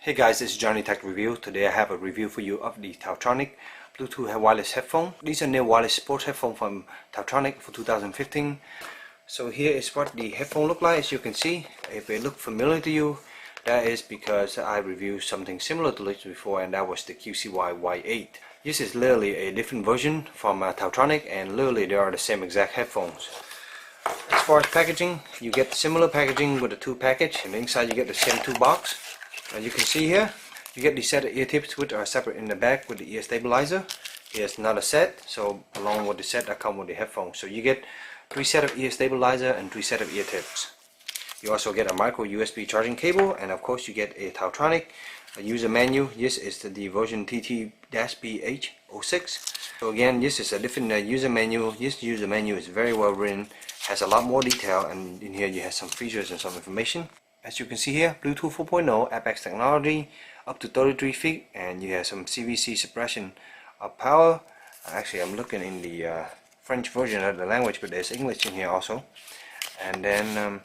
Hey guys, this is JohnyTechReview. Today I have a review for you of the Taotronics Bluetooth wireless headphone. These are new wireless sports headphones from Taotronics for 2015. So here is what the headphone look like. As you can see, if it look familiar to you, that is because I reviewed something similar to this before, and that was the QCY Y8. This is literally a different version from Taotronics, and literally they are the same exact headphones. As far as packaging, you get similar packaging with the two package, and inside you get the same two box. As you can see here, you get the set of ear tips, which are separate in the back with the ear stabilizer. Here's another set, so along with the set that come with the headphones. So you get 3 set of ear stabilizer and 3 set of ear tips. You also get a micro USB charging cable, and of course you get a Taotronics user manual. This is the version TT-BH06. So again, this is a different user manual. This user manual is very well written, has a lot more detail, and in here you have some features and some information. As you can see here, Bluetooth 4.0 apX technology, up to 33 feet, and you have some CVC suppression of power. Actually, I'm looking in the French version of the language, but there's English in here also. And then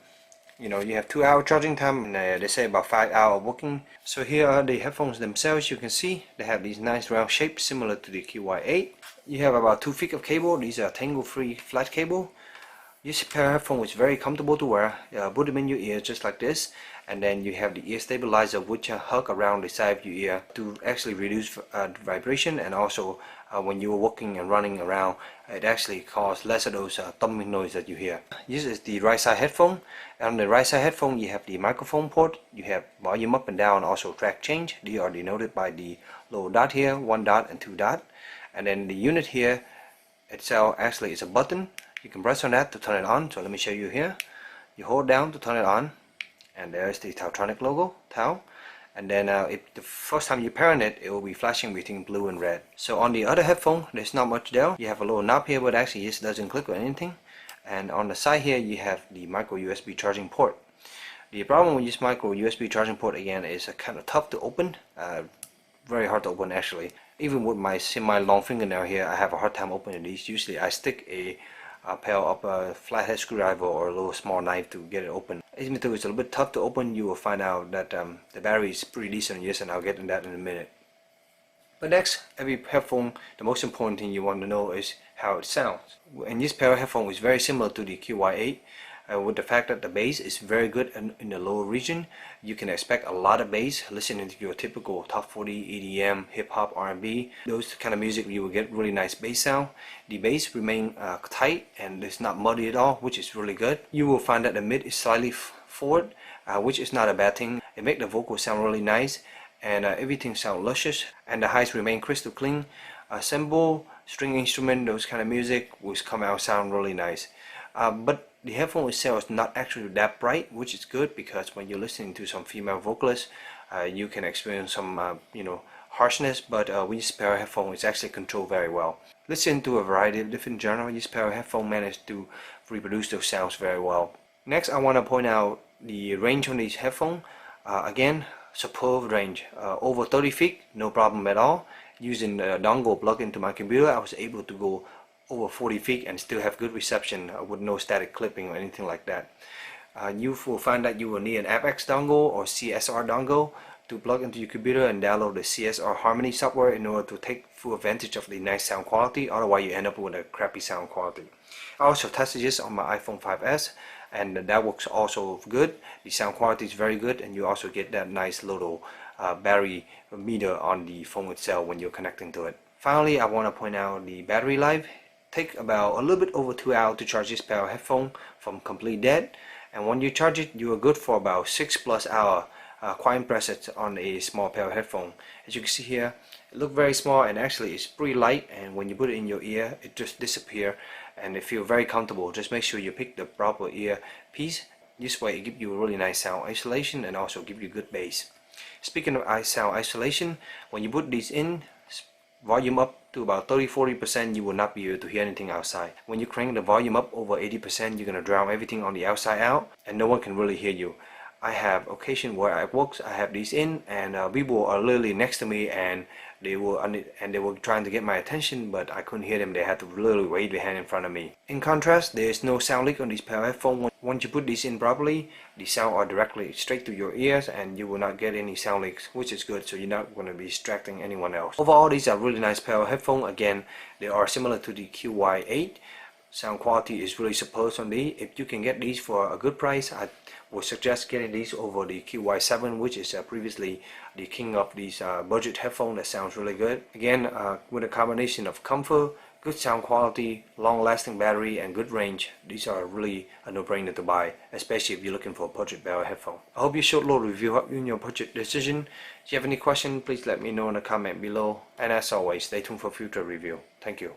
you have 2-hour charging time, and they say about 5-hour working. So here are the headphones themselves. You can see they have these nice round shapes similar to the QY8. You have about 2 feet of cable. These are tangle-free flat cable. This pair of headphones is very comfortable to wear. Put them in your ear just like this, and then you have the ear stabilizer which hug around the side of your ear to actually reduce vibration, and also when you're walking and running around, it actually causes less of those thumping noise that you hear. This is the right side headphone. On the right side headphone you have the microphone port, you have volume up and down, also track change. These are denoted by the little dot here, 1 dot and 2 dot. And then the unit here itself actually is a button. You can press on that to turn it on. So let me show you here. You hold down to turn it on, and there's the Taotronics logo, Tao. And then if the first time you pair it, it will be flashing between blue and red. So on the other headphone, there's not much there. You have a little knob here, but actually this doesn't click or anything. And on the side here, you have the micro USB charging port. The problem with this micro USB charging port again is kind of tough to open. Very hard to open actually. Even with my semi-long fingernail here, I have a hard time opening these. Usually I stick a pair of a flathead screwdriver or a little small knife to get it open. Even though it's a little bit tough to open, you will find out that the battery is pretty decent. Yes, and I'll get into that in a minute. But next, every headphone, the most important thing you want to know is how it sounds. And this pair of headphones is very similar to the QY8. With the fact that the bass is very good in the lower region, you can expect a lot of bass. Listening to your typical top 40 EDM, hip hop, R&B, those kind of music, you will get really nice bass sound. The bass remain tight and it's not muddy at all, which is really good. You will find that the mid is slightly forward, which is not a bad thing. It makes the vocal sound really nice, and everything sound luscious, and the highs remain crystal clean. Cymbal, string instrument, those kind of music will come out sound really nice. But the headphone itself is not actually that bright, which is good, because when you're listening to some female vocalists, you can experience some harshness, but with this pair of headphones it's actually controlled very well. Listen to a variety of different genres. This pair of headphones managed to reproduce those sounds very well. Next, I want to point out the range on these headphones. Again, superb range, over 30 feet, no problem at all. Using the dongle plug into my computer, I was able to go over 40 feet and still have good reception with no static clipping or anything like that. You will find that you will need an apX dongle or CSR dongle to plug into your computer and download the CSR Harmony software in order to take full advantage of the nice sound quality. Otherwise you end up with a crappy sound quality. I also tested this on my iPhone 5S, and that works also good. The sound quality is very good, and you also get that nice little battery meter on the phone itself when you're connecting to it. Finally, I want to point out the battery life. Take about a little bit over 2 hours to charge this pair of headphones from complete dead, and when you charge it, you are good for about 6+ hours. Quite impressive on a small pair of headphones. As you can see here, it looks very small, and actually it's pretty light, and when you put it in your ear, it just disappears and it feels very comfortable. Just make sure you pick the proper ear piece. This way it gives you a really nice sound isolation and also give you good bass. Speaking of sound isolation, when you put these in, volume up to about 30-40%, you will not be able to hear anything outside. When you crank the volume up over 80%, you're going to drown everything on the outside out, and no one can really hear you. I have occasion where I work, I have these in, and people are literally next to me, and they were trying to get my attention, but I couldn't hear them. They had to literally wave their hand in front of me. In contrast, there is no sound leak on these pair of headphones. Once you put these in properly, the sound are directly straight to your ears, and you will not get any sound leaks, which is good, so you're not going to be distracting anyone else. Overall, these are really nice pair of headphones. Again, they are similar to the QY8. Sound quality is really superb on these. If you can get these for a good price, I would suggest getting these over the QY7, which is previously the king of these budget headphones that sounds really good. Again, with a combination of comfort, good sound quality, long-lasting battery, and good range, these are really a no-brainer to buy, especially if you're looking for a budget barrel headphone. I hope your short little review helped you in your budget decision. If you have any questions, please let me know in the comment below. And as always, stay tuned for future review. Thank you.